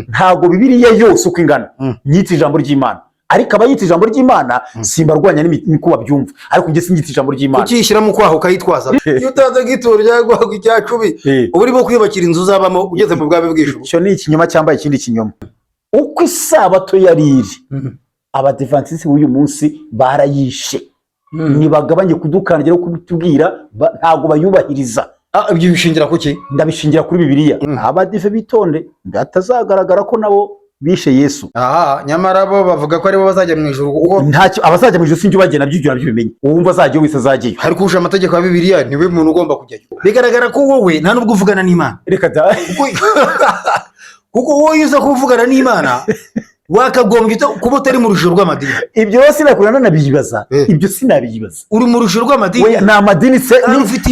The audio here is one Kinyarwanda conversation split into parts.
ntago Bibiliya yose uko ingana nyita ijambo ry'Imana, ariko abayita ijambo ry'Imana simbarwanya n'imikuba byumva, ariko nge singita ijambo ry'Imana. Ukishyira mu kwaho ukayitwaza iyo utaza gitoro ryagwa icyacubi ubu urimo kwiyubakira inzu uzabamo ugeze mu bwabe bw'ijuru. Icyo ni ikinyoma cyambaye ikindi kinyoma. Uko isabato yari iri abadivantisi b'uyu munsi barayishe, nibagabanye kudukangira kutubwira ntago bayubahiriza. Ibyo bishingira kuki? Ndabishingira kuri Bibiliya. Abadive bitonde batazagaragara ko nabo bishe Yesu. Nyamara bo bavuga ko aribo bazajya mu ijuru, kuko ntacyo abazajya mu ijuru sinjye bagena by'ibyo nabimenye. Uwumva azajya wese azajyayo, ariko uje amategeko ya Bibiliya niwe muntu ugomba kujyayo. Bigaragara ko wowe nta nubwo uvugana n'Imana. Reka da kuko wowe uza kuvugana n'Imana wakagombye kuba utari mu rushuro rw'amadini. Ibyo sinakurana nabiyibaza, ibyo sinabiyibaza. Uri mu rushuro rw'amadini? Na amadini se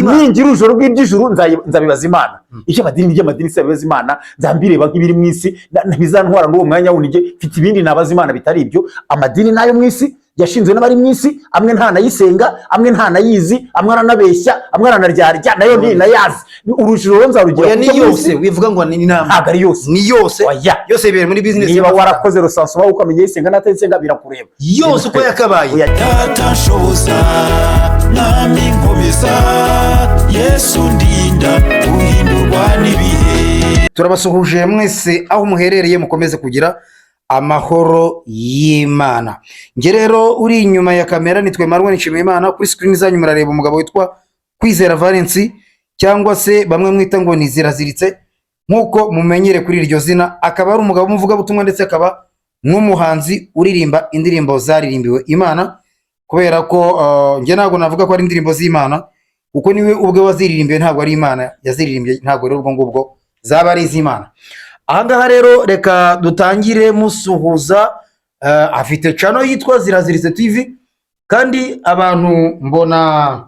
ningira urushuro rw'iby'ijuru nzabibaza Imana. Icyo amadini se bibaza Imana, nzambireba nk'ibiri mu isi, ntibizantwara n'uwo mwanya wunige mfite ibindi nabaza Imana bitari ibyo. Amadini nayo mu isi yashinzwe n'abari mu isi, amwe nta nayisenga, amwe nta nayizi, amwe aranabeshya, amwe aranaryarya, nayo nayazi. Urushuro nzarugira ni yose wivuga ngo ni inama. Ntabwo ari yose, ni yose yose bibere muri business. Niba warakoze rusanso wawe ukamenya yisenga natayisenga birakureba yose uko yakabaye. Yatashoboza nami nkomeza Yesu ndinda uhindurwa n'ibihe. Turabasuhuje mwese aho muherereye, mukomeze kugira amahoro y'Imana. Nge rero uri inyuma ya kamera nitwe Marwan Nshimiyimana. Kuri screen zanyu murareba umugabo witwa Kwizera Valence, cyangwa se bamwe mwita ngo ni Ziraziritse nkuko mumenyere kuri iryo zina. Akaba ari umugabo umuvuga butumwa ndetse akaba nk'umuhanzi uririmba indirimbo zaririmbiwe Imana, kubera ko nge ntabwo navuga ko ari indirimbo z'Imana kuko niwe ubwe waziririmbiye, ntabwo ari Imana yaziririmbye, ntabwo rero ubwo ngubwo zaba ari iz'Imana. Ahangaha rero reka dutangire musuhuza. Afite channel yitwa Ziraziritse TV, kandi abantu mbona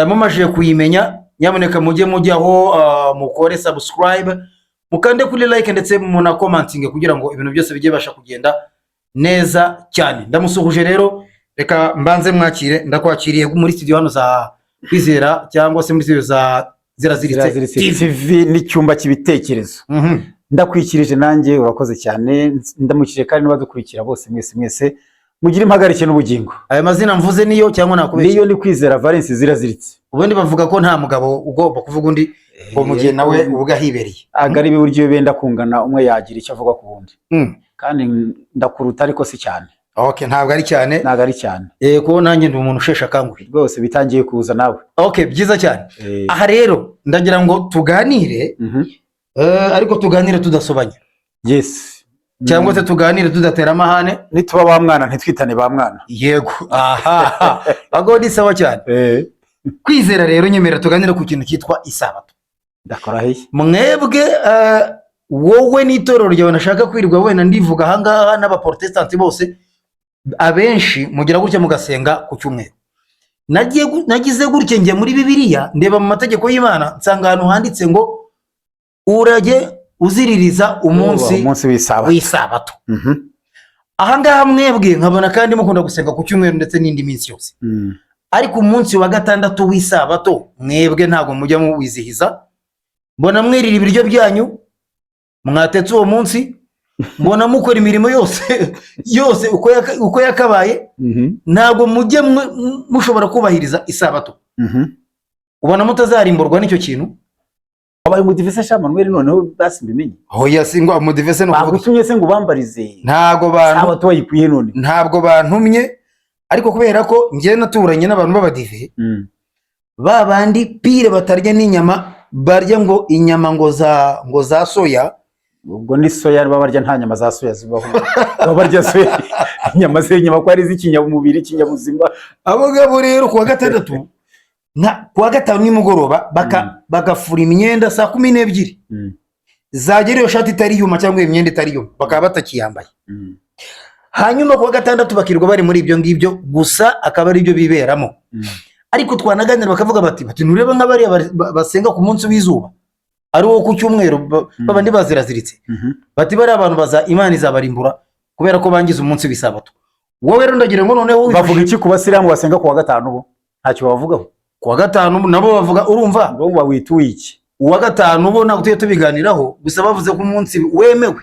mumaje kuyimenya. Nyamuneka mujyaho mukore subscribe, mukande kuri like ndetse muna commenting kugira ngo ibintu byose bijye basha kugenda neza cyane. Ndamusuhuje rero, reka mbanze mwakire. Ndakwakiriye muri studio hano za Kwizera, cyangwa se muri studio za Ziraziritse TV n'icyumba cy'ibitekerezo. Ndakwikirije nanjye, urakoze cyane. Ndamukije kandi n'abadukurikira bose mwese mugira impagarike n'ubugingo. Aya mazina mvuze niyo cyangwa nakubeshye? Niyo, ni Kwizera Valence Ziraziritse. Ubundi bavuga ko nta mugabo ugomba kuvuga undi ngo mugiye nawe ubwo ahibereye. Agari biburyo benda kungana, umwe yagira icyo avuga ku wundi. Kandi ndakuruta ariko si cyane. Okay, ntabwo ari cyane. Ntabwo ari cyane. Ko nanjye ndi umuntu ushesha kanguhe rwose, bitangiye kuza nawe. Okay, byiza cyane. Aha rero ndagira ngo tuganire, ariko tuganire tudasobanya. Yes. Cyangwa se tuganire tudatera amahane. Nituba ba mwana ntitwitane ba mwana. Yego. Aha. Ago ni sawa cyane. Kwizera rero nyemera tuganire ku kintu cyitwa isabato. Ndakora hehe? Mwebwe wowe n'itorero ryawe nashaka kwirirwa wenda ndivuga ahangaha n'abaprotestanti bose abenshi mugira gutya mugasenga ku cyumweru. Nagize gutya ngiye muri Bibiliya ndeba mu mategeko y'Imana, nsanga ahantu handitse ngo urajye uziririza umunsi w'isabato. Ahangaha mwebwe nkabona kandi mukunda gusenga ku cyumweru ndetse n'indi minsi yose. Ariko umunsi wa gatandatu w'isabato mwebwe ntago mujya mu wizihiza. Mbona mwirira ibiryo byanyu, mwatetse uwo munsi, mbona mukora imirimo yose uko yakabaye, ntago mujye mushobora kubahiriza isabato. Ubona mutazarimburwa n'icyo kintu. Abaye umudivese shama mwere noneho basi mbimenye. Hoya singwa umudivese no bagutumye se ngo bambarize. Ntago bantu sabato bayikuye none. Ntabwo bantumye, ariko kubera ko ngiye naturanye n'abantu b'abadive, babandi pire batarya n'inyama, barya ngo inyama ngo za soya. Ubwo ni soya babarya, nta nyama za soya zibaho. Babarya soya inyama z'inyama ko ari z'ikinyabumubiri kinyabuzima. Abagabo rero kuwa gatandatu kuwa gatanu nimugoroba bagafura imyenda saa 12 zagera iyo shati itari yuma cyangwa imyenda itari yuma bakaba batakiyambaye. Hanyuma kuwa gatandatu bakirwa bari muri ibyo ngibyo gusa, akaba ari byo biberamo. Ariko twanaganira bakavuga bati nureba nk'abari basenga ku munsi w'izuba ari wo ku cyumweru babandi baziraziritse, bati bari abantu Imana izabarimbura kubera ko bangize umunsi w'isabato. Wowe rero ndagira ngo noneho bavuga iki ku basilamu basenga kuwa gatanu bo? Ntacyo bavugaho. Kuwa gatanu nabo bavuga, urumva ngo wawita wiki uwa gatanu ubona gutuye tubiganiraho gusa bavuze ko umunsi wemewe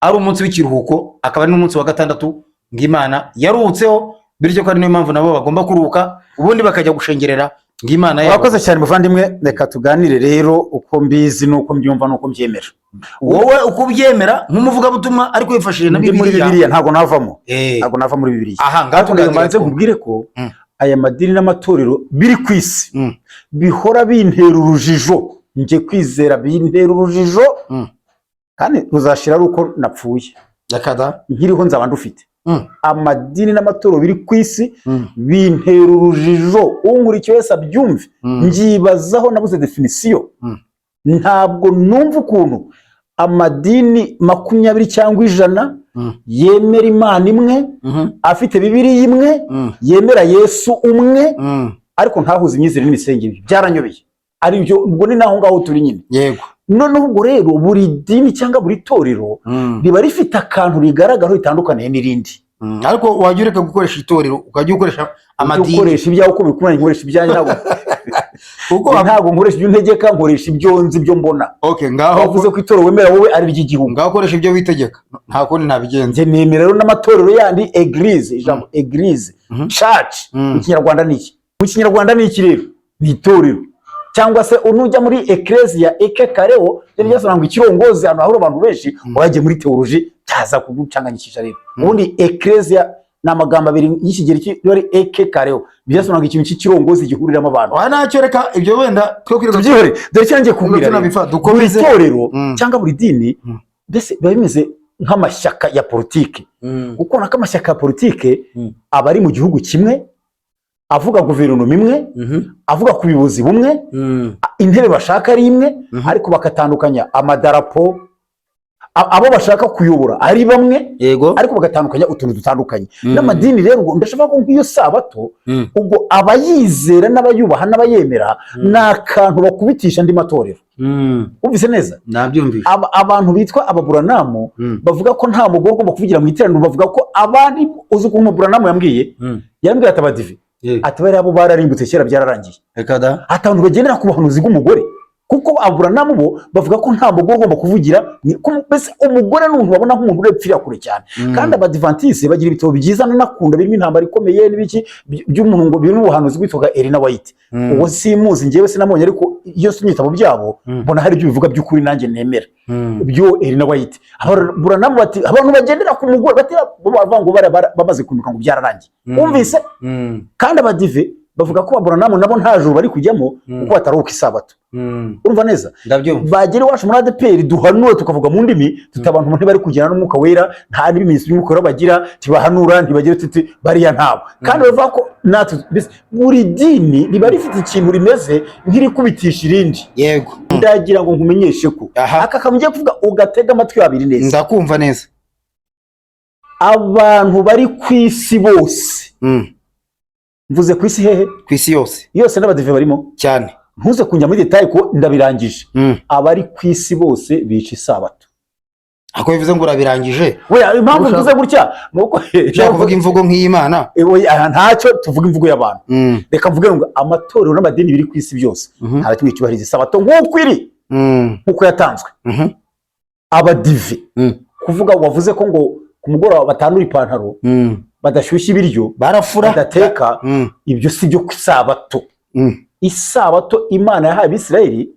ari umunsi w'ikiruhuko akaba ari n'umunsi wa gatandatu ng'Imana yaruhutseho bityo ko ari niyo mpamvu nabo bagomba kuruhuka ubundi bakajya gushengerera ng'Imana yabo. Wakoze cyane muvandimwe, reka tuganire rero uko mbizi nuko mbyumva nuko mbyemera. Wowe uko ubyemera nk'umuvugabutumwa ariko wifashishije na Bibiliya ntago navamo, ntago nava muri Bibiliya. Aha ngaho tuganze nkubwire ko aya madini n'amatorero biri ku isi bihora bintera urujijo, nje kwizera bintera urujijo kandi ruzashira ari uko napfuye yakada nkiriho nzaba ndufite. Amadini n'amatorero biri ku isi bintera urujijo, unkurikiye wese abyumve. Ngibazaho nabuze definition, ntabwo numva ukuntu amadini 20 cyangwa 100 yemera Imana imwe, afite Bibiliya imwe, yemera Yesu umwe, ariko ntahuze imyizerere n'imisengere. Byaranyobeye ari byo, ubwo ni naho ngaho turi nyine. Yego, noneho ubwo rero buri dini cyangwa buri torero riba rifite akantu rigaragara ritandukaniye n'irindi. Ariko wajya ureka gukoresha itorero ukajya ukoresha amadini, ukoresha ibyawe uko bikumanye, nkoresha ibyanjye ntabwo kuko ntabwo nkoresha ibyo ntegeka, nkoresha ibyo nzi, ibyo mbona. Okay, ngaho bavuze ko itorero wemera wowe ari iry'igihugu, ngaho ukoresha ibyo witegeka, nta kundi nabigenze. Nemera rero n'amatorero yandi eglise, ijambo eglise church mu Kinyarwanda niki? Mu Kinyarwanda niki rero? Ni itorero cyangwa se unujya muri ecclesia ekekareo byasanga ngo ikirongozi hano ahura abantu benshi waje muri theology cyaza kugucanganyikisha rero. Ubundi ecclesia n'amagambo abiri y'ikigeri cy'ori ekekareo byasanga ngo ikintu cy'ikirongozi gihuriramo abantu. Ntacyo reka ibyo wenda twe kwirega tubyihore, dore cyangiye kubwira buri torero cyangwa buri dini mbese bimeze nk'amashyaka ya politike. Kuko n'akamashyaka ya politike abari mu gihugu kimwe, avuga guverinoma imwe, avuga ku bibuzi bumwe, intebe bashaka ari imwe, ariko bakatandukanya amadarapo, abo bashaka kuyobora ari bamwe, ariko bagatandukanya utuntu dutandukanye. N'amadini rero ngo ndashaka ko nk'iyo sabato ubwo abayizera n'abayubaha n'abayemera n'akantu bakubitisha andi matorero. Ubise neza? Nabyumvise. Abantu bitwa ababuranamu bavuga ko nta mugore ugomba kuvugira mu iteraniro, bavuga ko abandi uzi ko umuburanamu yambwiye ati abadive ati bari abo bararimbutse kera byararangiye. Ekada ati abantu bagendera ku bahanuzi bw'umugore, kuko ababuranamu bo bavuga ko nta mugore ugomba kuvugira, mbese umugore n'umuntu babona nk'umuntu urepfira kure cyane. Kandi abadivantiste bagira ibitabo byiza nanakunda birimo intambara ikomeye n'ibiki by'umuntu ngo birimo ubuhanuzi bwitwaga Elena White. Uwo simuzi njyewe sinamubonye, ariko iyo somye ibitabo byabo mbona hari ibyo bivuga by'ukuri nanjye nemera byo Elena White. Ababuranamu bati abantu bagendera ku mugore bati bavuga ngo bamaze kumika ngo byararangiye. Umvise? Kandi abadive bavuga ko ababuranamu nabo nta juru bari kujyamo kuko bataruka isabato. Urumva neza? Bagere iwacu muri ADPR duhanura tukavuga mu ndimi, tutabantu mu ntibari kugirana n'umwuka wera, nta n'ibimenyetso by'umwuka wera bagira, tibahanura ntibagira tuti bariya ntabo. Kandi bavuga ko natwe buri dini riba rifite ikintu rimeze nk'irikubitisha irindi. Yego, ndagira ngo nkumenyeshe ko aka kamujye kuvuga ugatega amatwi abiri neza. Ndakumva neza. Abantu bari ku isi bose, mvuze ku isi hehe? Ku isi yose. Yose n'abadive barimo cyane. Ntuze kunjya muri detail ko ndabirangije. Abari ku isi bose bica isabato. Ako bivuze ngo urabirangije? Oya, impamvu mvuze gutya nuko kuvuga imvugo nk'iy'Imana. Oya, ntacyo tuvuga imvugo y'abantu. Reka mvuge ngo amatorero n'amadini biri ku isi byose nta kimwe cyubahiriza isabato nk'uko iri, nk'uko yatanzwe. Abadive kuvuga wavuze ko ngo ku mugoroba batanura ipantaro, badashyushya ibiryo, barafura, badateka, ibyo si byo ku isabato. Isabato Imana yahaye Abisirayeli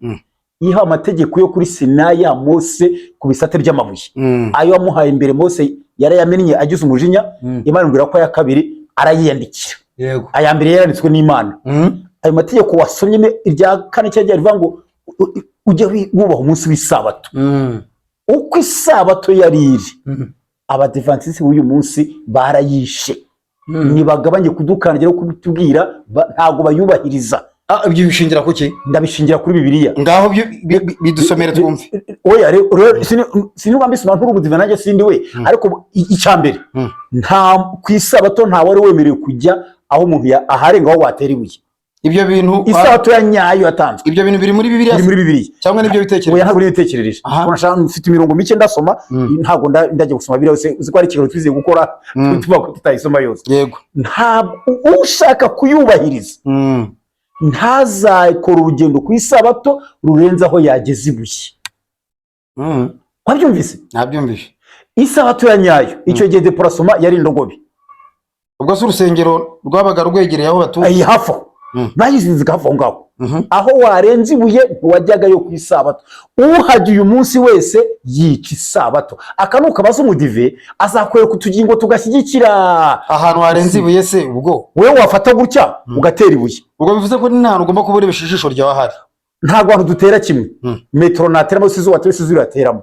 iha amategeko yo kuri Sinayi ya Mose ku bisate by'amabuye. Ayo yamuhaye imbere Mose yarayamennye agize umujinya, Imana imbwira ko aya kabiri arayiyandikira. Yego, aya mbere yaranditswe n'Imana. Ayo mategeko wasomye irya kane cyangwa rivuga ngo ujye wubaha umunsi w'isabato. Uko isabato yari iri, abadivantisi b'uyu munsi barayishe. Nibagabanye kudukangira ko kubitubwira ntago bayubahiriza. Ibyo bishingira kuki? Ndabishingira kuri Bibiliya. Ngaho bidusomera twumve. Oya rero sinubambe soma nk'urubudive nanjye sindi we, ariko icyambere nta kwisabato nta wari wemerewe kujya aho umuntu aharenga aho watera ibuye. Ibyo bintu isabato ya nyayo yatanzwe. Ibyo bintu biri muri Bibiliya. Biri muri Bibiliya. Cyangwa nibyo bitekereje? Oya, ntabwo nibitekereje. Kunashaka mfite imirongo mike ndasoma, ntabwo ndajya gusoma Bibiliya yose, uzi ko ari ikintu twizeye gukora tuvuga ko tutayisoma yose. Yego. Ntabwo ushaka kuyubahiriza ntazakora urugendo ku isabato rurenze aho yageze ibuye. Wabyumvise? Nabyumvise. Isabato ya nyayo icyo gihe deporasoma yari indogobe. Ubwo se urusengero rwabaga rwegereye aho batuye? Ayi hafi aho bayizinze hafi aho ngaho. Aho warenze ibuye ntiwajyagayo ku isabato. Uhajya uyu munsi wese yica isabato. Akanuka baza umudive azakwereka utugingo tugashyigikira ahantu warenze ibuye. Se ubwo wewe wafata gutya ugatera ibuye, ubwo bivuze ko nta ugomba kuba urebesha ijisho ryawe ahari. ntabwo abantu dutera kimwe. Metero nateramo sizo watera sizo irateramo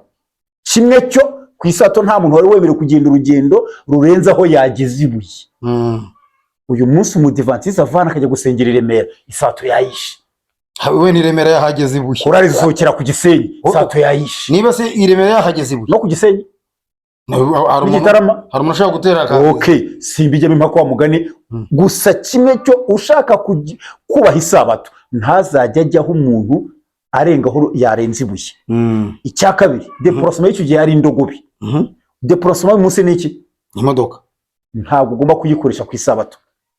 kimwe cyo ku isabato. Nta muntu wari wemerewe kugenda urugendo rurenze aho yageze ibuye. Uyu munsi umudivantiste avana akajya gusengera i Remera, isabato yayishe. We ni Remera yahageze ibuye. Korari zisohokera ku Gisenyi, isabato yayishe. Niba se i Remera yahageze ibuye No ku Gisenyi hari umuntu ushaka gutera akazi. Okay, simbijyemo impaka wa mugani. Gusa kimwe cyo ushaka kubaha isabato ntazajya ajyaho umuntu arengaho yarenze ibuye. Icya kabiri, deporasoma y'icyo gihe ari indogobe. Deporasoma y'umunsi ni iki? Imodoka. Ntabwo ugomba kuyikoresha ku isabato.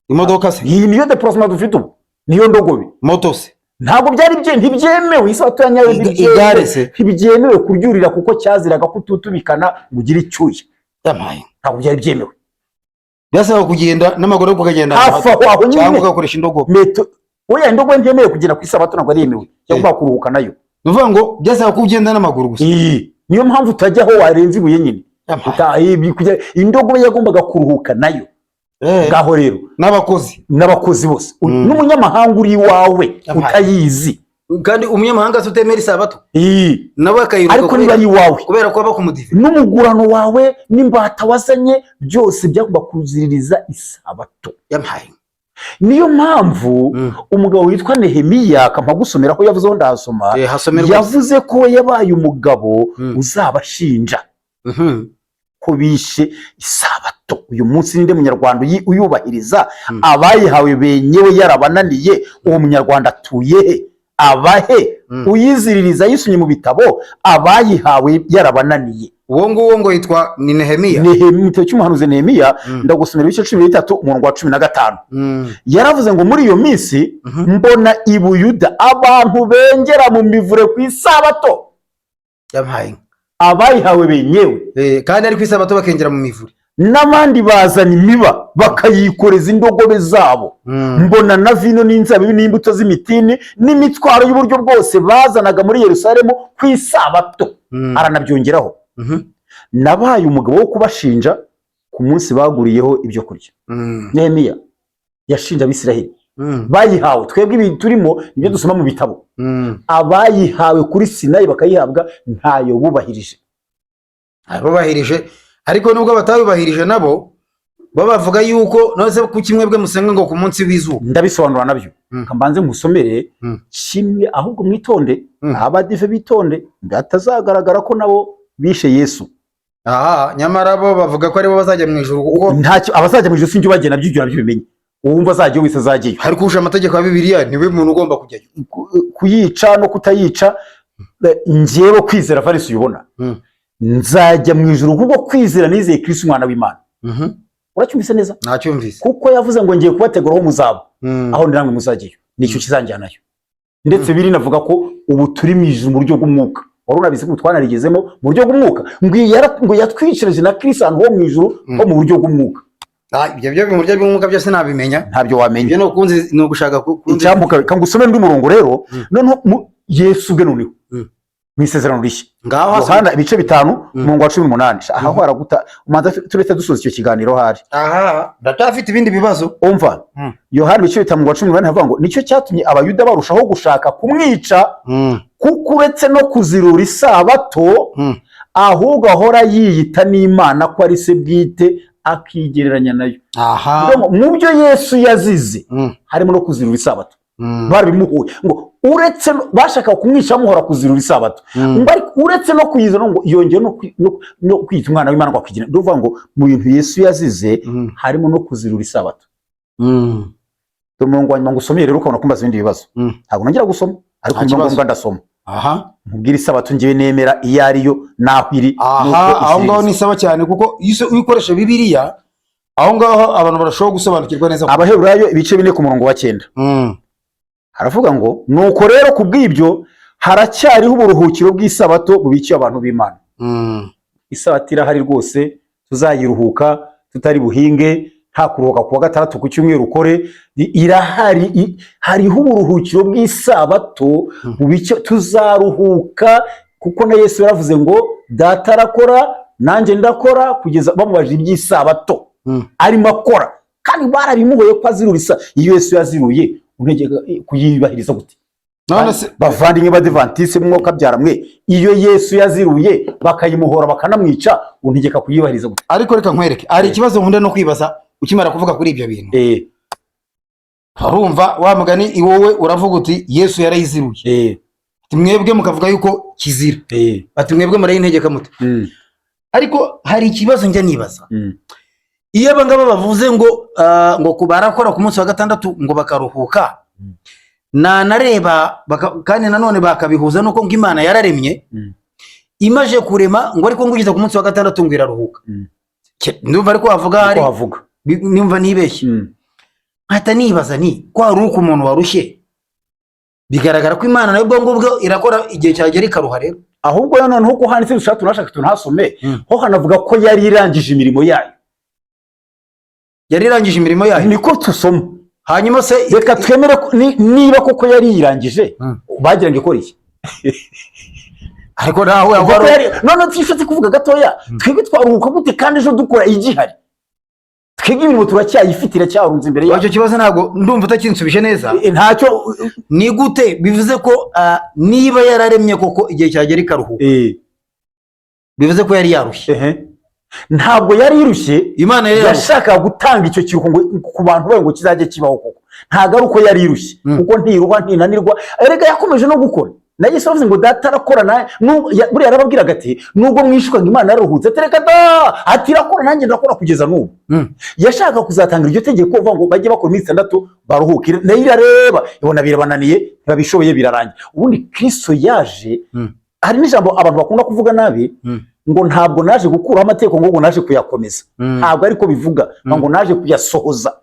Imodoka se iyi niyo deporasoma dufite ubu, niyo ndogobe. Moto se ntabwo byari ntibyemewe. Isabato ya nyayo ntibyemewe kuryurira kuko cyaziraga kututubikana ngo ugire icyuya. Ntabwo byari byemewe. Byasaba kugenda n'amaguru yo kugenda hafi aho nyine cyangwa ugakoresha indogobe. Oya, indogobe ntemewe kugenda ku isabato, ntabwo ari yemewe. Cyangwa kuruhuka nayo. Nuvuga ngo byasaba kugenda n'amaguru gusa. Niyo mpamvu utajya aho warenze ibuye nyine. Indogobe yagombaga kuruhuka nayo. Ngaho rero n'abakozi bose n'umunyamahanga uri iwawe utayizi, kandi umunyamahanga utemera isabato nawe akayiruka, ariko niba ari iwawe kubera ko aba kumudive, n'umugurano wawe n'imbata wazanye byose byagomba kuziririza isabato. Niyo mpamvu umugabo witwa Nehemiya, kampagusomera ko yavuze, ndahasoma, yavuze ko yabaye umugabo uzabashinja ko bishe isabato. Uyu munsi ninde munyarwanda uyubahiriza? Abayihawe benyewe yarabananiye, uwo munyarwanda atuye he? Abahe uyiziririza yisunye mu bitabo, abayihawe yarabananiye. Uwo nguwo ngo yitwa ni Nehemiya. Nehemiya cy'umuhanuzi Nehemiya, ndagusomera ibice 13 umurongo wa 15. Yaravuze ngo muri iyo minsi mbona i Buyuda abantu bengera mu mivure ku isabato. Abayihawe benyewe kandi ari ku isabato bakengera mu mivure, n'abandi bazana imiba bakayikoreza indogobe zabo. Mbona na vino n'inzabibu n'imbuto z'imitini n'imitwaro y'uburyo bwose bazanaga muri Yerusalemu ku isabato. Aranabyongeraho, nabaye umugabo wo kubashinja ku munsi baguriyeho ibyo kurya. Nehemiya yashinja Abisiraheli bayihawe. Twebwe ibi turimo ibyo dusoma mu bitabo. Abayihawe kuri Sinayi bakayihabwa ntayo bubahirije. Ariko nubwo batabubahirije nabo babavuga yuko nose ku kimwe bwe musenga ngo ku munsi w'izuba. Ndabisobanura nabyo kambanze musomere kimwe, ahubwo mwitonde, abadive bitonde batazagaragara ko nabo bishe Yesu. Nyamara bo bavuga ko aribo bazajya mu ijuru, kuko ntacyo abazajya mu ijuru sinjye bagena by'ibyo nabimenye. Uwumva azajya wese azajyeyo. Ariko usha amategeko ya Bibiliya niwe muntu ugomba kujyayo. Kuyica no kutayica, njyewe kwizera Varisi ubona nzajya mu ijuru kuko kwizera nizeye Kristo umwana w'Imana. Uracyumvise neza? Nacyumvise. Kuko yavuze ngo ngiye kubateguraho muzaba aho ndirango muzajyeyo, nicyo kizanjyanayo. Ndetse biri navuga ko ubu turi mu ijuru mu buryo bw'umwuka. Wari unabizi ko twanarigezemo mu buryo bw'umwuka, ngo yatwicirije na Kristo ahantu ho mu ijuru ho mu buryo bw'umwuka. Ibyo byo mu buryo bw'umwuka byose nabimenya. Ntabyo wamenya. Ibyo no gushaka icyambuka kangusome ndi murongo rero. Noneho Yesu bwe noneho mwisezerano rishya Yohana ibice 5 umurongo wa 18. Aho haraguta umanza turetse dusoza icyo kiganiro hari. Ndatafite ibindi bibazo. Umva Yohana ibice 5 umurongo wa 18 havuga ngo nicyo cyatumye abayuda barushaho gushaka kumwica, kuko uretse no kuzirura isabato ahubwo ahora yiyita n'Imana ko ari se bwite, akigereranya nayo. Mu byo Yesu yazize harimo no kuzirura isabato. Barabimuhuye ngo uretse bashaka kumwica muhora kuzirura isabato, ngo uretse no kuyizana ngo yongeye no kwita umwana w'Imana ngo akigena. Nduvuga ngo mu bintu Yesu yazize harimo no kuzirura isabato. Umurongo wa nyuma ngusomeye rero ukabona kumbaza ibindi bibazo. Ntabwo nongera gusoma, ariko ngombwa ndasoma. Mubwira isabato ngiye nemera iyo ariyo naho iri. Aho ngaho ni sawa cyane, kuko iyo uyikoresha Bibiliya aho ngaho abantu barashobora gusobanukirwa neza. Abaheburayo ibice 4 ku murongo wa 9 haravuga ngo nuko rero kubw'ibyo haracyariho uburuhukiro bw'isabato bubikiye abantu b'Imana. Isabato irahari rwose, tuzayiruhuka tutari buhinge, nta kuruhuka kuwa gatandatu ku cyumweru ukore, irahari. Hariho uburuhukiro bw'isabato bubikiye, tuzaruhuka kuko na Yesu yaravuze ngo data arakora nanjye ndakora, kugeza bamubajije iby'isabato arimo akora, kandi barabimuhoye ko azirura iyo Yesu yaziruye untegeka kuyibahiriza gute? none se Bavandimwe b'Adventiste mwuka byaramwe, iyo Yesu yaziruye bakayimuhora bakanamwica, untegeka kuyibahiriza gute? ariko reka nkwereke, hari ikibazo nkunda no kwibaza ukimara kuvuga kuri ibyo bintu. Urumva wa mugani iwowe uravuga uti Yesu yarayiziruye, mwebwe mukavuga yuko kizira, ati mwebwe murayintegeka mute? Ariko hari ikibazo njya nibaza, iyo abangaba bavuze ngo barakora ku munsi wa gatandatu ngo bakaruhuka, nareba kandi nanone bakabihuza nuko ngo Imana yararemye, imaje kurema ngo ariko ngugeza ku munsi wa gatandatu ngo iraruhuka. Ndumva ariko wavuga hari nimva nibeshye. Hata nibaza ni ko haruka umuntu warushye, bigaragara ko Imana nayo ubwo irakora igihe cyagera ikaruha rero. Ahubwo noneho ko handitse dushaka tunashaka tunasome, ho hanavuga ko yari irangije imirimo yayo. Yari irangije imirimo yayo niko tusoma. Hanyuma se reka twemere niba koko yari irangije, bagira ngo ikore iki? Ariko nawe none twishatse kuvuga gatoya, twebwe twaruhuka gute kandi ejo dukora igihari? Twebwe imirimo turacyayifitira cyarunze imbere yacu. Icyo kibazo ntabwo ndumva utakinsubije neza. Ntacyo. Ni gute bivuze ko niba yararemye koko igihe cyagera ikaruhuka, bivuze ko yari yarushye? Ntabwo yari irushye. Imana yashakaga gutanga icyo kiruhuko ku bantu bayo ngo kizajye kibaho koko. Ntabwo ari uko yari irushye, kuko ntiruha ntinanirwa, erega yakomeje no gukora. Na Yesu avuze ngo data arakora, buriya yarababwiraga ati nubwo mwishukaga Imana yaruhutse, tereka da ati irakora nanjye ndakora kugeza n'ubu. Yashaka kuzatanga iryo tegeko uvuga ngo bajye bakora iminsi 6 baruhukire, nayo irareba ibona birabananiye ntibabishoboye birarangira. Ubundi Kristo yaje, hari n'ijambo abantu bakunda kuvuga nabi, ngo ntabwo naje gukuraho amategeko ngo naje kuyakomeza. Ntabwo ariko bivuga, ngo naje kuyasohoza.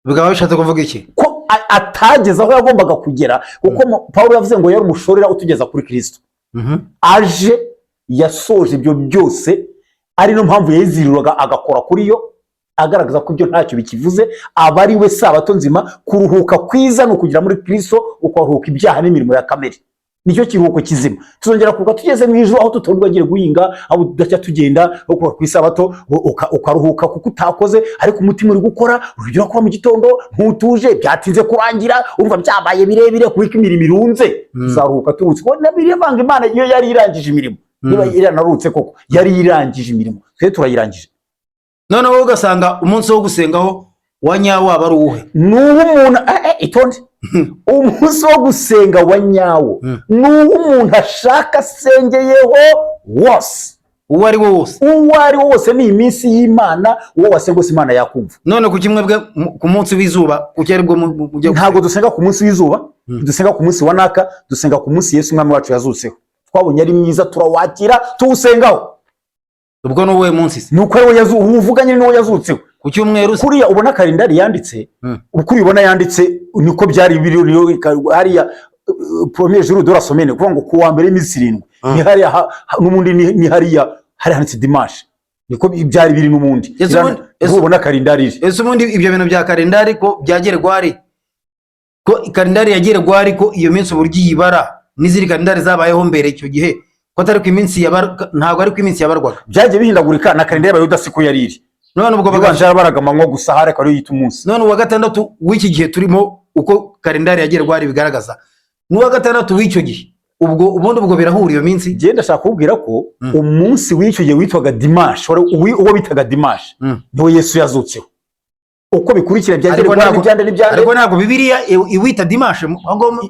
Bigaba bishatse kuvuga iki? Ko atageza aho yagombaga kugera, kuko Paulo yavuze ngo yari umushorera utugeza kuri Kristo. Aje yasoje ibyo byose, ari no mpamvu yiziriraga agakora kuri yo, agaragaza ko ibyo ntacyo bikivuze, aba ari we sabato nzima. Kuruhuka kwiza no kugira muri Kristo, ukaruhuka ibyaha n'imirimo ya kamere, nicyo kiruhuko kizima. Tuzongera kuruhuka tugeze mu ijuru, aho tutabwagiye guhinga, aho tudacya tugenda ku isabato, ukaruhuka kuko utakoze, ariko umutima uri gukora, urugero ko mu gitondo ntutuje, byatinze kurangira, urumva byabaye birebire kuko imirimo irunze. Tuzaruhuka turutse ko nabiri vanga Imana iyo yari irangije imirimo. Niba iranarutse koko yari irangije imirimo, twe turayirangije. None wowe ugasanga umunsi wo gusengaho wa nyawo aba ari uwuhe? Nuwo umuntu itonde umunsi wo gusenga wa nyawo, nuwo umuntu ashaka asengeyeho wose, uwo ari wo wose, ni iminsi y'Imana, uwo wasengose Imana yakumva. None ku kimwe bwe ku munsi w'izuba kuki ari bwo ntabwo dusenga ku munsi w'izuba, dusenga ku munsi wa naka, dusenga ku munsi Yesu Umwami wacu yazutseho. Twabonye ari mwiza, turawakira tuwusengaho. Ubwo no wowe munsi nuko ari we uvuganye n'uwo yazutseho ku cyumweru. Kuriya ubona kalendari yanditse, ukuri ubona yanditse niko byari biri hariya premier jour de la semaine, kuvuga ngo ku wa mbere iminsi 7 ni hariya n'umundi ni hariya hari handitse dimanche, niko byari biri n'umundi. Ubona kalendari ese ubundi ibyo bintu bya kalendari ko byagerwa ari ko kalendari yagerwa ari ko iyo minsi uburyo yibara n'iziri kalendari zabayeho mbere icyo gihe, ko atari ku iminsi ntabwo ari ku iminsi yabarwaga, byagiye bihindagurika na kalendari y'Abayuda siko yariri. None ubwo baganje baraga manywa gusa hari ko yita umunsi. None uwa gatandatu w'iki gihe turimo, uko kalendari yagerwa ari bigaragaza, n'uwa gatandatu w'icyo gihe, ubundi ubwo birahura iyo minsi. Je ndashaka kubwira ko umunsi w'icyo gihe witwaga dimanche, uwo bitaga dimanche niwo Yesu yazutseho. Uko bikurikira byagerwa n'ibyande. Ariko ntabwo Bibiliya iwita dimanche,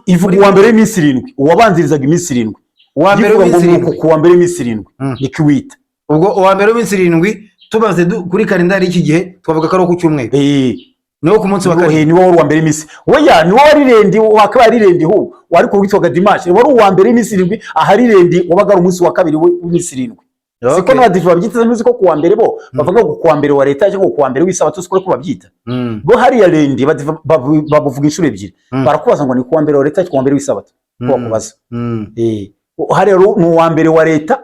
ivuga uwa mbere y'iminsi 7, uwabanzirizaga iminsi 7. Uwa mbere w'iminsi 7, ku wa mbere y'iminsi 7 nikiwita. Ubwo uwa mbere w'iminsi 7 tubaze kuri kalendari y'iki gihe twavuga ko ari ku cyumweru. Niwo ku munsi wa kabiri, niwo wari uwa mbere y'iminsi. Oya niwo wari rendi, wakaba ari rendi ho, wari ko witwaga dimanche, wari uwa mbere y'iminsi 7, ahari rendi wabaga ari umunsi wa kabiri w'iminsi 7. Okay. siko n'abadive babyita ntuzi ko kuwa mbere bo bavuga ngo kuwa mbere wa leta cyangwa kuwa mbere w'isabato siko ko babyita bo hariya rendi bavuga inshuro ebyiri barakubaza ngo ni kuwa mbere wa leta cyangwa kuwa mbere w'isabato ko bakubaza hariya ni uwa mbere wa leta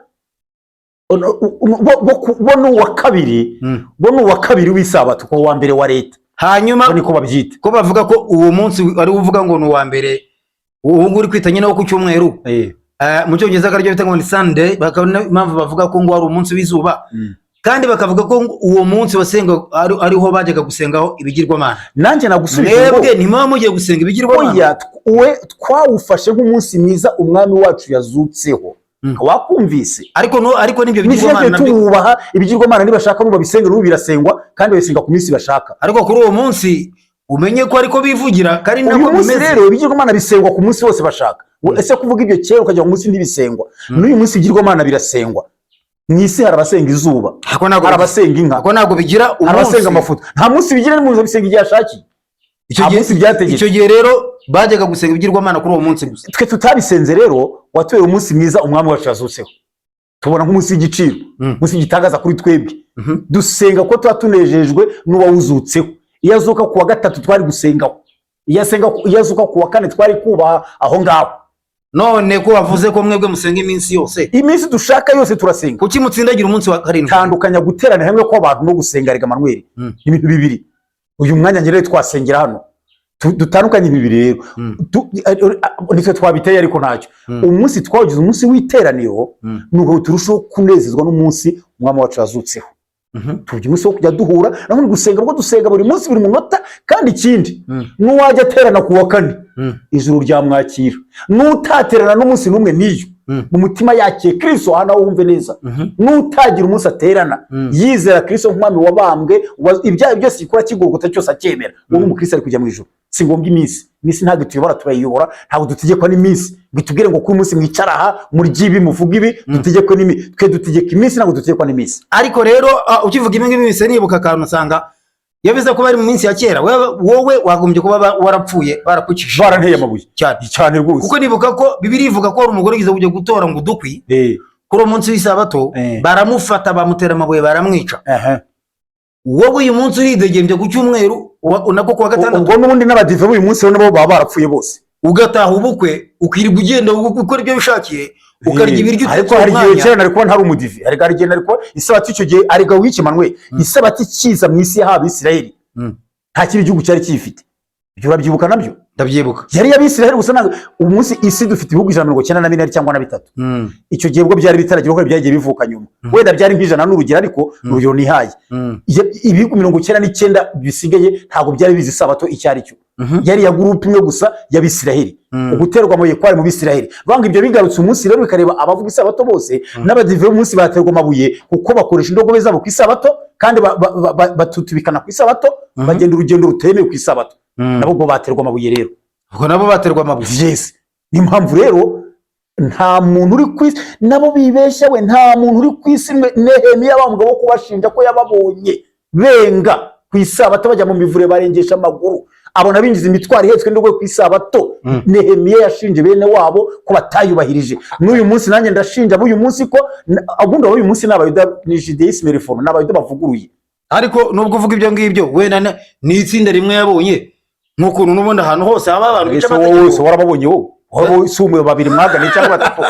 bo ni uwa kabiri w'isabato ko uwa mbere wa leta hanyuma niko babyita ko bavuga ko uwo munsi ari uvuga ngo ni uwa mbere ubu nguri kwita nyine wo ku cyumweru mu cyongereza akaryo bita ngo ni Sunday bakabona impamvu bavuga ko ngo ari umunsi w'izuba kandi bakavuga ko uwo munsi wasenga ariho bajyaga gusengaho ibigirwamana nanjye nagusubije ngo mwebwe ntimaba mugiye gusenga ibigirwamana we twawufashe nk'umunsi mwiza umwami wacu yazutseho wakumvise ariko nibyo bigirwamana tububaha ibigirwamana nibashaka nuba bisenga n'ubu birasengwa kandi babisenga ku minsi bashaka ariko kuri uwo munsi umenye ko ariko bivugira kandi nako bimeze rero ibigirwamana bisengwa ku munsi wose bashaka ese kuvuga ibyo kera ukajya ku munsi ntibisengwa n'uyu munsi ibigirwamana birasengwa mwisi hari abasenga izuba hari abasenga inka ako ntabwo bigira umunsi abasenga amafuta nta munsi bigira n'umuntu bisenga igihe ashakiye icyo gihe rero bajyaga gusenga ibigirwamana kuri uwo munsi gusa twe tutabisenze rero watuye umunsi mwiza umwami wacu yazutseho tubona nk'umunsi w'igiciro umunsi w'igitangaza kuri twebwe dusenga ko tuba tunejejwe n'uwawuzutseho iyo azuka ku wa gatatu twari gusengaho iyo azuka ku wa kane twari kubaha aho ngaho none ko wavuze ko mwebwe musenga iminsi yose iminsi dushaka yose turasenga kuki mutsindagira umunsi wa karindwi tandukanya guteranira hamwe kw'abantu no gusenga rega Manuel ibintu bibiri uyu mwanya njye rero twasengera hano dutandukanye bibiri rero nitwe twabiteye ariko ntacyo umunsi twawugize umunsi w'iteraniro nuko turushaho kunezezwa n'umunsi umwami wacu yazutseho tugira umunsi wo kujya duhura naho gusenga bwo dusenga buri munsi buri munota kandi ikindi n'uwajya aterana ku wa kane ijuru ryamwakira n'utaterana n'umunsi n'umwe n'iyo mu mutima yakiye Kristo hano wumve neza n'utagira umunsi aterana yizera Kristo nk'umwami wabambwe ibyaha byose gikora kigurguta cyose acyemera uwo mu Kristo ari kujya mu ijuru si ngombwa iminsi ntabwo tuyobora turayiyobora ntabwo dutegekwa n'iminsi bitubwire ngo ku munsi mwicara aha murya ibi muvuga ibi dutegekwe n'iminsi twe dutegeka iminsi ntabwo dutegekwa n'iminsi ariko rero ukivuga ibi ngibi bise nibuka akantu usanga iyo biza kuba ari mu minsi ya kera wowe wagombye kuba warapfuye barakukije baranteye amabuye cyane rwose kuko nibuka ko Bibiliya ivuga ko hari umugore ugize kujya gutora ngo udukwi kuri uwo munsi w'isabato baramufata bamutera amabuye baramwica wowe uyu munsi uridegembye ku cyumweru nako kuwa gatandatu ubwo n'ubundi n'abadive b'uyu munsi nabo baba barapfuye bose ugataha ubukwe ukirirwa ugenda ukora ibyo bishakiye ukarya ibiryo ariko hari igihe kera nari kuba ntari umudive hari igihe nari kuba isabato icyo gihe ariko wiki Manuel isabato ikiza mu isi y'aba Isirayeli nta kindi gihugu cyari kiyifite ibyo urabyibuka nabyo ndabyibuka yari y'Abisirayeli gusa ntabwo ubu munsi isi dufite ibihugu 194 cyangwa na bitatu icyo gihe ubwo byari bitaragira ko byagiye bivuka nyuma wenda byari nk'ijana n'urugero ariko urugero nihaye ibihugu 99 bisigaye ntabwo byari bizi isabato icyo ari cyo yari ya groupe imwe gusa y'Abisirayeli uguterwa amabuye kwari mu Bisirayeli banga ibyo bigarutse umunsi rero bikareba abavuga isabato bose n'abadive umunsi baterwa amabuye kuko bakoresha indogobe zabo ku isabato kandi batutubikana ku isabato bagenda urugendo rutemewe ku isabato nabo bo baterwa amabuye rero ubwo nabo baterwa amabuye yes ni impamvu rero nta muntu uri ku isi nabo bibeshya we nta muntu uri ku isi Nehemiya bamugabo wo kubashinja ko yababonye benga ku isabato bajya mu mivure barengesha amaguru abona binjiza imitwaro ihetswe ndogwe ku isabato Nehemiya yashinje bene wabo ko batayubahirije n'uyu munsi nanjye ndashinja b'uyu munsi ko abundi uyu munsi n'abayuda ni judaisme reforme n'abayuda bavuguruye ariko nubwo uvuga ibyo ngibyo wenda ni itsinda rimwe yabonye nk'ukuntu n'ubundi ahantu hose haba abantu bica amategeko wose warababonye wowe si umwe babiri mwagane cyangwa batatu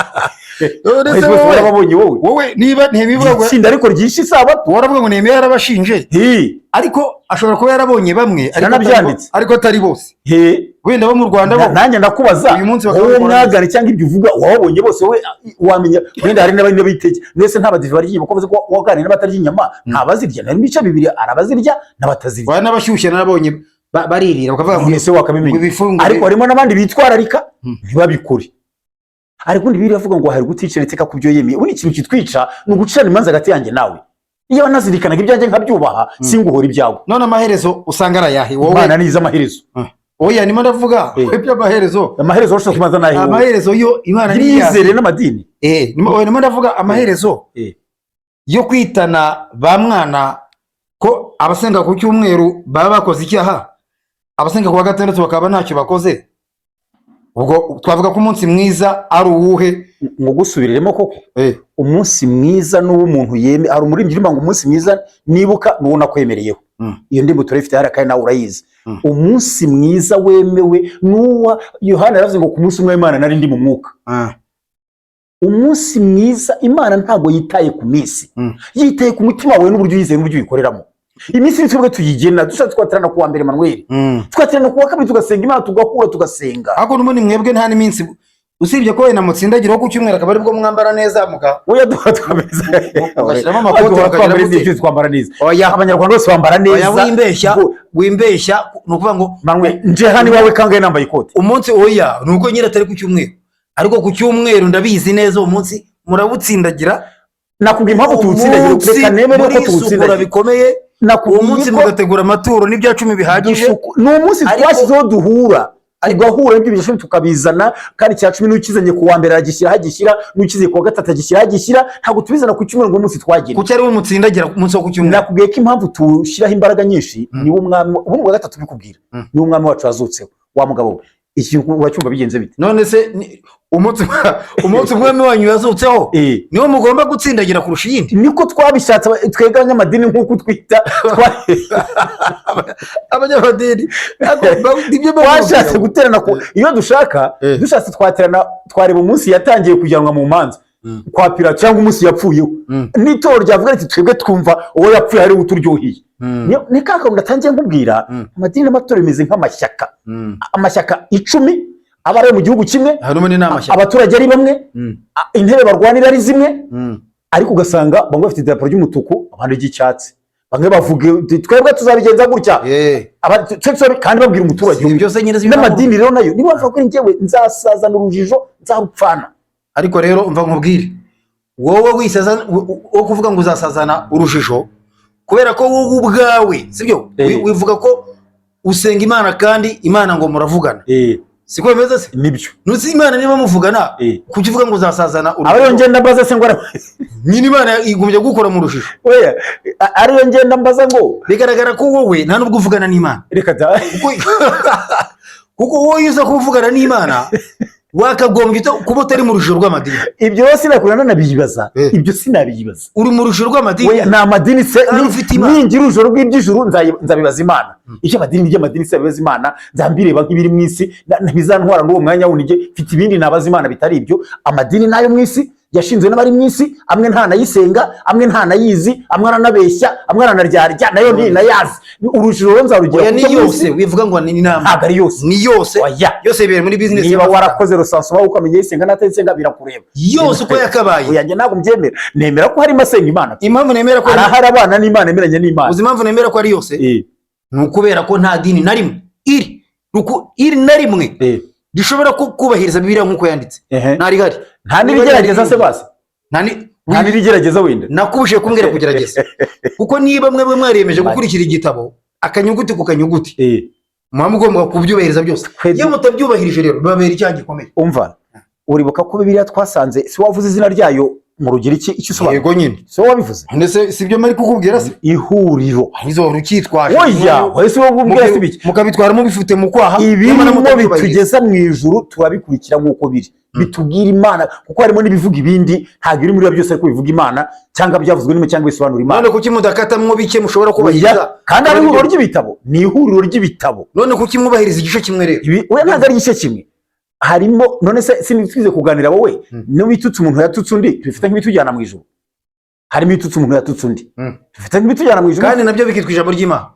warababonye wowe niba ntibibagwa itsinda ariko ryishe isabato waravuga ngo Nehemiya yarabashinje ariko ashobora kuba yarabonye bamwe ariko atari bose wenda bo mu Rwanda bo nanjye ndakubaza wowe mwagane cyangwa ibyo uvuga wababonye bose wowe wamenya wenda hari n'abandi bitege nese ntabadive bari yiba ko wagane n'abatarya inyama ntabazirya nari mica bibiri arabazirya n'abatazirya wa n'abashyushye narabonye baririra bakavuga ngo ese wakabimenya ariko harimo n'abandi bitwararika ntibabikore ariko undi biri avuga ngo hari guticira iteka ku byo yemeye ubu ni ikintu kitwica ni ugucana imanza hagati yanjye nawe iyo nazirikanaga ibyanjye nkabyubaha singuhora ibyawe none amaherezo usanga arayahe wowe Imana niza amaherezo oya nimo ndavuga ibyo amaherezo ushaka kumaza nahe amaherezo yo Imana niyizere n'amadini nimo ndavuga amaherezo yo kwitana ba mwana ko abasenga ku cyumweru baba bakoze icyaha abasenga ku wa gatandatu bakaba ntacyo bakoze ubwo twavuga ko umunsi mwiza ari uwuhe? ngo gusubiriremo koko Eh. umunsi mwiza n'uw'umuntu yeme hari umuririmbyi uririmba ngo umunsi mwiza nibuka n'uwo nakwemereyeho. Iyo ndirimbo turayifite hariya kandi nawe urayizi. Umunsi mwiza wemewe n'uwa Yohana yaravuze ngo ku munsi umwe w'Imana nari ndi mu mwuka. Umunsi mwiza Imana ntago yitaye ku minsi, yitaye ku mutima wawe n'uburyo uyizeye n'uburyo uyikoreramo. Iminsi ni twebwe tuyigena, dushaka twaterana kuwa mbere Manuel, twaterana kuwa kabiri tugasenga Imana, tugahura tugasenga. Ako n'ubundi mwebwe nta n'iminsi usibye ko wenda mutsindagira ku cyumweru akaba aribwo mwambara neza muga oya twameza ugashyiramo amakoti bakagira neza, twambara neza. Oya Abanyarwanda bose bambara neza. Oya wimbeshya nukuvuga ngo Manuel nje hani wawe kangaye nambaye ikoti umunsi oya nuko nyira atari ku cyumweru, ariko ku cyumweru ndabizi neza umunsi murabutsindagira. Nakubwiye impamvu tuwutsindagira, reka nemere ko tuwutsindagira bikomeye. Uwo munsi mugategura amaturo n'ibya 10 bihagije. Ni umunsi twashyizeho duhura, tugahura n'ibyo bishobora tukabizana, kandi cya 10 n'ukizanye ku wa mbere agishyira hagishyira, n'ukize ku wa gatatu agishyira hagishyira, ntabwo tubizana ku cyumweru ngo umunsi twagira. Kuki ari wo mutsindagira ku munsi wo ku cyumweru? Nakubwiye ko impamvu tushiraho imbaraga nyinshi ni umwami wa gatatu bikubwira, ni umwami wacu yazutseho wa mugabo we. Iki uracyumva bigenze bite? None se umunsi umwami wanyu yazutseho niwo mugomba gutsindagira kurusha iyindi? Niko twabishatse twega abanyamadini nk'uko twita abanyamadini twashatse guterana. Iyo dushatse twaterana, twareba umunsi yatangiye kujyanwa mu manza kwa Pilato cyangwa umunsi yapfuyeho, n'itoro ryavuga riti twebwe twumva uwo yapfuye ari uturyohiye. Ni kakabunda atangiye nkubwira, amadini n'amatora bimeze nk'amashyaka. Amashyaka 10 aba ari mu gihugu kimwe, abaturage ari bamwe, intebe barwanira ari zimwe, ariko ugasanga bamwe bafite idarapo ry'umutuku abandi ry'icyatsi, bamwe bavuga twebwe tuzabigenza gutya, kandi babwira umuturage n'amadini rero nayo niba bavuga ko njyewe nzasazana urujijo nzarupfana. Ariko rero umva nkubwire, wowe wisazana wo kuvuga ngo uzasazana urujijo kubera ko wowe ubwawe sibyo wivuga ko usenga Imana kandi Imana ngo muravugana. Siko bimeze se? Nibyo. Nuzi Imana niba muvugana kuki uvuga ngo uzasazana urujijo? Ariyo ngenda mbaza se ngo nyine Imana igumye gukora mu rujijo. Oya ariyo ngenda mbaza ngo bigaragara ko wowe nta nubwo uvugana n'Imana. Reka da kuko wowe uza kuvugana n'Imana wakagombye kuba utari mu rujijo rw'amadini. Ibyo sinakurana nabiyibaza, ibyo sinabiyibaza. Uri mu rujijo rw'amadini? Oya na amadini se ningira urujijo rw'iby'ijuru nzabibaza Imana. Icyo amadini se abibaza Imana, nzambireba nk'ibiri mu isi, ntibizantwara n'uwo mwanya wunige mfite ibindi nabaza Imana bitari ibyo. Amadini nayo mu isi yashinzwe n'abari mu isi, amwe nta nayisenga, amwe nta nayizi, amwe aranabeshya, amwe aranaryarya, nayo ntinayazi. Urujijo nzarugira oya ni yose wivuga ngo ni inama ntabwo ari yose. Ni yose yose bibere muri business. Niba warakoze rusanso wawe ukamenya yisenga n'atayisenga birakureba yose uko yakabaye. Oya njye ntabwo mbyemera, nemera ko harimo asenga Imana. Impamvu nemera ko arahari abana n'Imana, emeranya n'Imana. Uzi impamvu nemera ko ari yose? Ni ukubera ko nta dini na rimwe iri na rimwe gishobora kubahiriza Bibiliya nk'uko yanditse. Ntari hari nta n'ibigerageza se basi, nta n'ibigerageza wenda nakubushiye kumbwira kugerageza kuko niba mwe mwariyemeje gukurikira igitabo akanyuguti ku kanyuguti muba mugomba kubyubahiriza byose. Iyo mutabyubahirije rero bibabera icyaha gikomeye. Umva uribuka ko Bibiliya twasanze si wavuze izina ryayo mu rugero icyo usobanura? Yego nyine so wabivuze ndetse sibyo mari kukubwira se ihuriro izo rukitwaje. Oya wese wo kubwira sibiki mukabitwara mu bifite mu kwaha ibirimo bitugeza mu ijuru turabikurikira nk'uko biri bitubwira Imana, kuko harimo n'ibivuga ibindi ntabwo iri muri byose ariko bivuga Imana cyangwa byavuzwe n'imo cyangwa bisobanura Imana. None kuki mudakata mwo bike mushobora kubahiriza kandi ari ihuriro ry'ibitabo? Ni ihuriro ry'ibitabo. None kuki mwubahiriza igice kimwe rero? Oya ntabwo ari igice kimwe, harimo none se sinitwize kuganira wowe no bitutse umuntu yatutse undi bifite nk'ibitujyana mu ijuru. Harimo itutse umuntu yatutse undi bifite nk'ibitujyana mu ijuru, kandi nabyo bikitwa ijambo ry'Imana.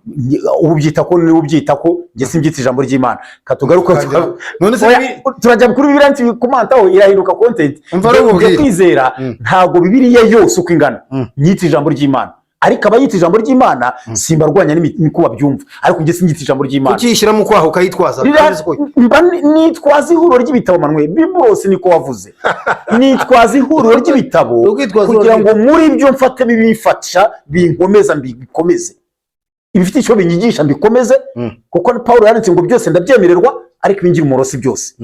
Ubu byita ko ni ubyita ko nge simbyita ijambo ry'Imana. Katugaruka none se turajya kuri Bibiliya nti kumantaho irahinduka content yo kwizera. Ntabwo Bibiliya yose uko ingana nyita ijambo ry'Imana, ariko abayita ijambo ry'Imana simbarwanya n'imiko babyumva, ariko nge simbyita ijambo ry'Imana. Ukishyira mu kwaho ukayitwaza nitwaza ihuriro ry'ibitabo. Manuel Bibulose niko wavuze nitwaza ihuriro ry'ibitabo kugira ngo muri byo mfate bibifasha binkomeza mbikomeze, ibifite icyo binyigisha mbikomeze, kuko Paulo yanditse ngo byose ndabyemererwa ariko ibingira umorosi byose.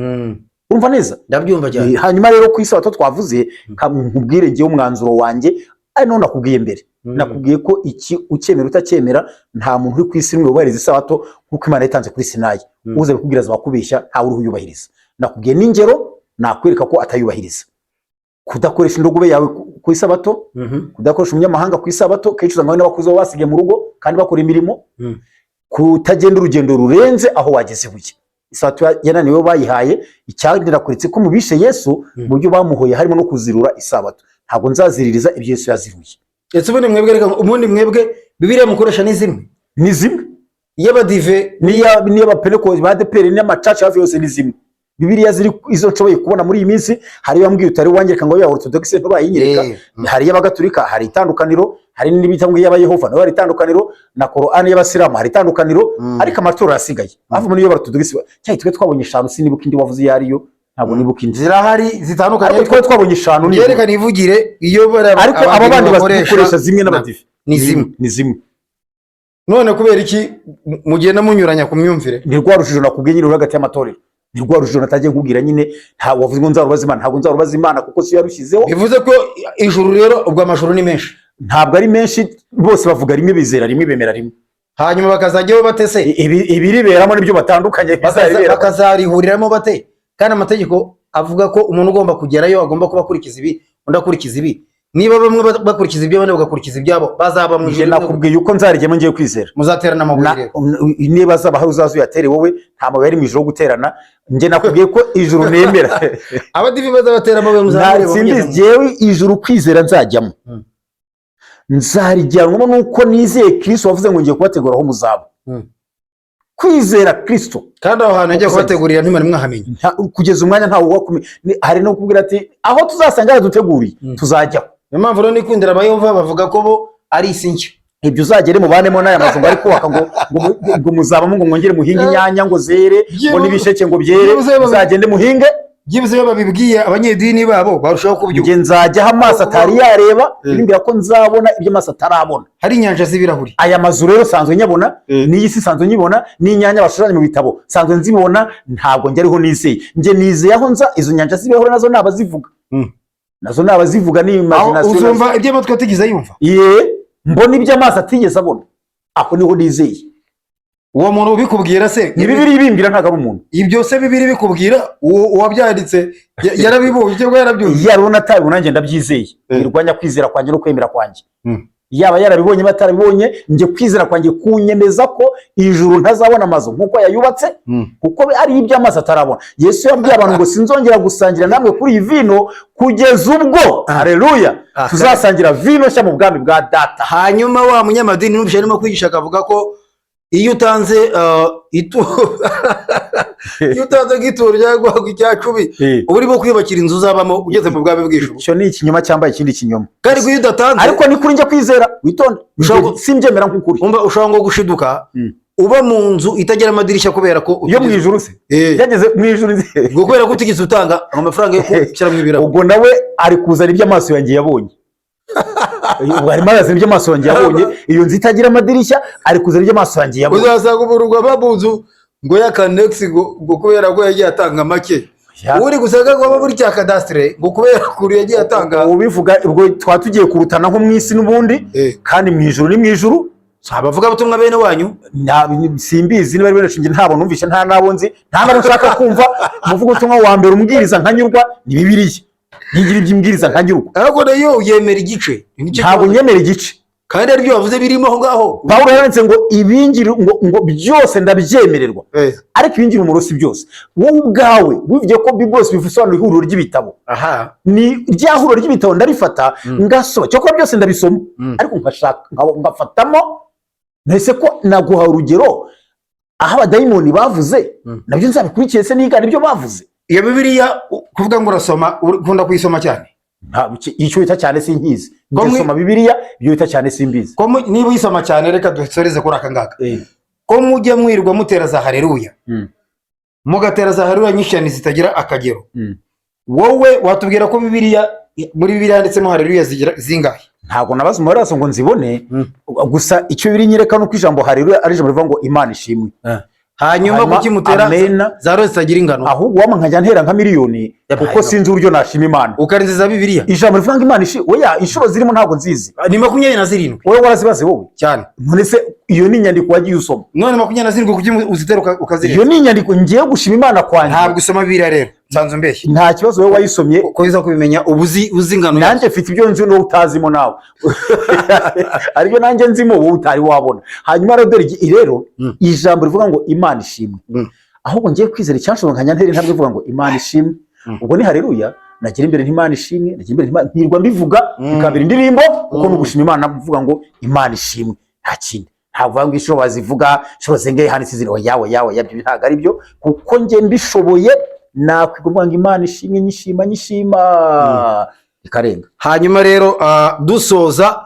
Urumva neza? Ndabyumva cyane. Hanyuma rero ku isabato twavuze nkubwire ngewe umwanzuro wanjye ari none nakubwiye mbere, nakubwiye ko iki ucyemera utacyemera nta muntu uri ku isi n'ubahiriza isabato nk'uko Imana yatanze kuri Sinayi. Uze bikubwira azabakubeshya ntawe uri uyubahiriza. nakubwiye n'ingero nakwereka ko atayubahiriza. Kudakoresha indogobe yawe ku isabato, kudakoresha umunyamahanga ku isabato, kenshi usanga n'abakuze baba basigaye mu rugo kandi bakora imirimo, kutagenda urugendo rurenze aho wageze buye. Isabato yananiwe bayihaye, icyandira kuretse ko mu bishe Yesu mu byo bamuhoye harimo no kuzirura isabato. Ntabwo nzaziririza ibyo Yesu yaziruye. Ese ubundi mwebwe reka ubundi mwebwe Bibiliya mukoresha ni zimwe? Ni zimwe. Y'abadive niya Pentecost ba ADEPR n'amacaca hafi yose ni zimwe. Bibiliya ziri izo nshoboye kubona muri iyi minsi, hari bambwiye utari wangirika ngo ya Orthodox ntubayinyereka, hari y'abagatulika hari itandukaniro, hari n'ibitangwa y'abayehova no hari itandukaniro, na Qur'an y'abasilamu hari itandukaniro, ariko amatora yasigaye avuga muri y'Orthodox cyane twe twabonye 5 sinibuka indi wavuze yariyo, ntabwo nibuka indi zirahari zitandukanye, ariko twabonye 5 ni yerekana ivugire iyo bara, ariko aba bandi bakoresha zimwe n'abadive ni zimwe. None kubera iki mugenda munyuranya ku myumvire? Ni rwarushije nakubwiye nyine hagati y'amatorero, ni rwarushije natagiye kubwira nyine, nta wavuze ngo nzarubaza Imana, ntabwo nzarubaza Imana kuko si yarushyizeho. Bivuze ko ijuru rero ubwo amashuru ni menshi? Ntabwo ari menshi, bose bavuga rimwe, bizera rimwe, bemera rimwe, hanyuma bakazajyaho batese ibiriberamo nibyo batandukanye, bakazarihuriramo bate? Kandi amategeko avuga ko umuntu ugomba kugerayo agomba kuba akurikiza ibi, undi akurikiza ibi. Niba bamwe bakurikiza ibyo abandi bagakurikiza ibyabo, bazaba mu ijuru. Nakubwiye uko nzarigemo ngiye kwizera. Muzaterana mu burire. Niba zaba hari uzazo yatere wowe, nta mabuye ari mu ijuru guterana. Nge nakubwiye ko ijuru nemera. Abadivi bazabatera amabuye muzareba. Simbizi jewe ijuru kwizera nzajyamo. Nzarijyanwamo nuko nizeye Kristo wavuze ngo ngiye kubategura aho muzaba. Kwizera Kristo. Kandi aho hantu ngiye kubategurira ntimari mwahamenye. Kugeza umwanya ntawo wakumenya. Hari no kubwira ati aho tuzasanga duteguriye tuzajyaho. Niyo mpamvu rero nikundira abayehova bavuga ko bo ari isi nshya. Ibyo uzagere mubanemo n'aya mazu ngo ari kubaka ngo muzabamo ngo mwongere muhinge inyanya ngo zere ngo n'ibisheke ngo byere, uzagende muhinge. Byibuze iyo babibwiye abanyedini babo barushaho kubyuka. Nge nzajya amaso atari yareba, bimbwira ko nzabona ibyo amaso atarabona. Hari inyanja z'ibirahuri. Aya mazu rero sanzwe nyabona, n'iyi si sanzwe nyibona, n'inyanya bashoranye mu bitabo sanzwe nzibona, ntabwo njye ariho nizeye. Nge nizeye aho nza izo nyanja z'ibirahuri nazo nabazivuga. Nazo nabazivuga ni imagination. Uzumva ibyo amatwi atigeze yumva. Mbona ibyo amaso atigeze abona. Aho niho nizeye. Uwo muntu ubikubwira se ni Bibiliya ibimbwira, ntago ari umuntu. Ibyo se Bibiliya bikubwira uwabyanditse yarabibonye cyangwa yarabyumva? Yarabona atabibona, nge ndabyizeye. Irwanya kwizera kwanjye no kwemera kwanjye. Yaba yarabibonye batarabibonye, nge kwizera kwanjye kunyemeza ko ijuru ntazabona amazu nkuko yayubatse, kuko ari ibyo amaso atarabona. Yesu yabwiye abantu ngo sinzongera gusangira namwe kuri iyi vino kugeza ubwo, haleluya, tuzasangira vino nshya mu bwami bwa Data. Hanyuma wa munyamadini n'ubusha arimo kwigisha akavuga ko iyo utanze nk'ituro cyangwa icya 10 uba urimo kwiyubakira inzu uzabamo ugeze mu bwami bw'ijuru. Icyo ni ikinyoma cyambaye ikindi kinyoma. Kandi iyo udatanze, ariko ni kuri njye kwizera witonde, simbyemera nk'ukuri. Ushobora ngo gushiduka uba mu nzu itagira amadirishya kubera ko yo mu ijuru se yageze mu ijuru ngo kubera ko utigeze utanga amafaranga yo gushyira mu ibirabo. Ubwo nawe ari kuzana ibyo amaso yanjye yabonye. Arimo arazana ibyo amaso yanjye yabonye, iyo nzu itagira amadirishya ari kuzana ibyo amaso yanjye yabonye. Uzasanga umuntu ngo aba mu nzu ngo ya Kanex ngo kubera ko yagiye atanga make, uri gusanga ngo aba muri cya kadastre ngo kubera kuri yagiye atanga. Ubivuga ubwo twatugiye kurutana nko mu isi n'ubundi, kandi mu ijuru ni mu ijuru. Abavuga butumwa bene wanyu simbizi niba ari bene shinge, ntabwo numvishe, nta nabo nzi, nta nabo nshaka kumva. Umuvuga ubutumwa wa mbere umbwiriza nkanyurwa ni Bibiliya. Ntigira iby'imbwiriza nkanyurwa. Ariko nayo yemera igice. Ntabwo nyemera igice. Kandi ari byo wavuze birimo aho ngaho. Pawulo yaranditse ngo ibingira ngo byose ndabyemererwa. Ariko ibingira umurosi byose. Wowe ubwawe wivuye ko Bible bivusobanura ihuriro ry'ibitabo. Ni rya huriro ry'ibitabo ndarifata ngasoma. Cyo ko byose ndabisoma. Ariko ngafatamo nese ko naguha urugero aho abadayimoni bavuze, nabyo nzabikurikiye se nigana ibyo bavuze. Iyo Bibiliya kuvuga ngo urasoma, ukunda kuyisoma cyane? Icyo bita cyane sinkizi. Ngisoma Bibiliya, ibyo bita cyane simbizi. Ko niba uyisoma cyane, reka dusoreze kuri aka ngaka. Ko mujya mwirwa mutera za haleluya, mugatera za haleluya nyinshi zitagira akagero. Wowe watubwira ko Bibiliya, muri Bibiliya yanditsemo haleluya zingahe? Ntabwo nabaza umubare ngo nzibone, gusa icyo biri nyereka no kwijambo haleluya ari ijambo rivuga ngo Imana ishimwe. Hanyuma kuki mutera za roho zitagira ingano? Ahubwo wama nkajya ntera nka miliyoni kuko sinzi uburyo nashima Imana. Ukarinziza Bibiliya. Ijambo rivuga ngo Imana ishimwe, oya inshuro zirimo ntabwo nzizi. Ni 27. Wowe warazibaze wowe cyane. None se iyo ni inyandiko wagiye usoma. none 27 kuki uzitera ukazireka? Iyo ni inyandiko ngiye gushima Imana kwanjye. Ntabwo usoma Bibiliya rero nsanzwe mbeshye. Nta kibazo wowe wayisomye ko uza kubimenya uzi ingano nanjye mfite ibyo nzi no utazimo nawe aribyo nanjye nzimo wowe utari wabona. Hanyuma rero dore rero ijambo rivuga ngo Imana ishimwe, ahubwo ngiye kwizera icyanshoboka nkanya ntere ntabwo ivuga ngo Imana ishimwe. Ubwo ni haleluya, nagira imbere n'Imana ishimwe, nagira imbere ntirwa mbivuga bikabira indirimbo kuko no gushima Imana mvuga ngo Imana ishimwe, nta kindi. Ntabwo ngo ishobora zivuga ishobora zengeye hano sizino yawe yabyo ntago ari byo, kuko nge mbishoboye nakwigomba ngo Imana ishimwe nyishima ikarenga. Hanyuma rero dusoza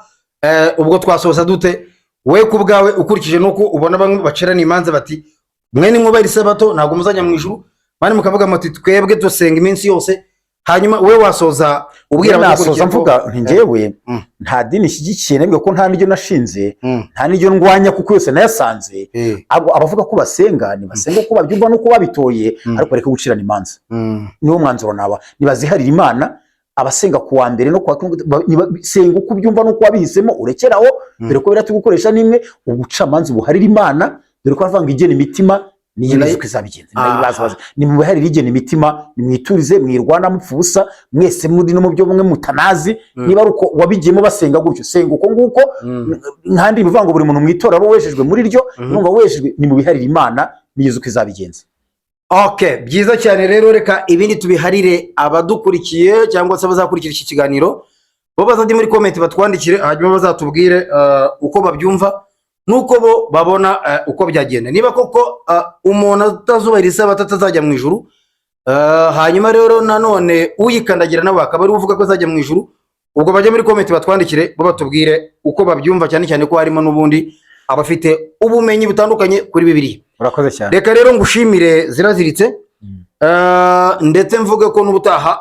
ubwo twasoza dute, we kubgawe ukurikije nuko ubona bamwe bacerana imanza bati mwene mwubahira isabato ntabwo muzajya mu ijuru, bane mukavuga muti twebwe dusenga iminsi yose. Hanyuma we wasoza ubwira abasoza mvuga ngewe nta dini shyigikiye nabwo ko nta n'iryo nashinze, nta n'iryo ndwanya kuko yose nayasanze. Abavuga ko basenga ni basenga ko babyumva no kuba bitoye, ariko reka gucirana imanza. Niwo mwanzuro naba nibaziharira Imana. Abasenga kuwa mbere no kuwa senga uko byumva no kuba bihisemo urekeraho, dore ko biratugukoresha nimwe ubucamanza buharira Imana, dore ko avanga igena imitima niyo Yesu kizabigenza. Nibazaza ni mubaharira igena imitima, nimwiturize mwirwana mupfubusa mwese muri no mu byo bumwe mutanazi. Niba ari uko wabigiyemo basenga gutyo, senga uko nguko nkandi bivuga ngo buri muntu mwitora abo wejejwe muri ryo, numva wejejwe ni mubiharira Imana ni Yesu kizabigenza. Okay, byiza cyane rero, reka ibindi tubiharire abadukurikiye cyangwa se abazakurikira iki kiganiro, bo bazajye muri comment batwandikire, hanyuma bazatubwire uko babyumva nuko bo babona uko byagenda. Niba koko umuntu atazubahiriza isabato atazajya mu ijuru, hanyuma rero nanone uyikandagira nawe akaba ari uvuga ko azajya mu ijuru, ubwo bajye muri comment batwandikire bo batubwire uko babyumva, cyane cyane ko harimo n'ubundi abafite ubumenyi butandukanye kuri Bibiliya. Urakoze cyane. Reka rero ngushimire Ziraziritse, ndetse mvuge ko n'ubutaha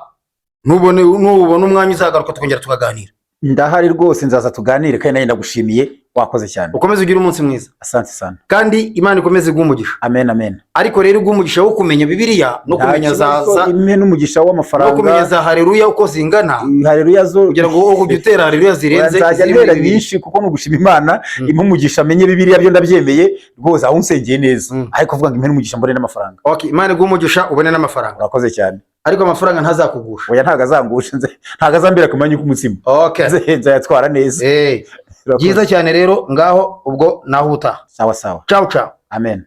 nubona umwanya uzagaruka tukongera tukaganira. Ndahari rwose, nzaza tuganire kandi nayo ndagushimiye. Wakoze cyane. Ukomeze ugire umunsi mwiza. Asante sana. Kandi Imana ikomeze guhumugisha. Amen amen. Ariko rero guhumugisha wo kumenya Bibiliya no kumenya za imwe n'umugisha w'amafaranga. No kumenya za haleluya uko zingana. Haleluya zo kugira ngo uko ugutera haleluya zirenze izindi nyinshi, kuko no gushima Imana impumugisha amenye Bibiliya byo ndabyemeye rwose, aho unsengeye neza. Ariko kuvuga ngo imwe n'umugisha mbone n'amafaranga. Okay, Imana guhumugisha ubone n'amafaranga. Urakoze cyane. Ariko amafaranga ntazakugusha. Oya ntago azangusha, ntago azambira kumanya k'umutsima. Okay. Nzayatwara neza. Byiza cyane rero, ngaho ubwo naho utaha. Sawa sawa. Ciao ciao. Amen.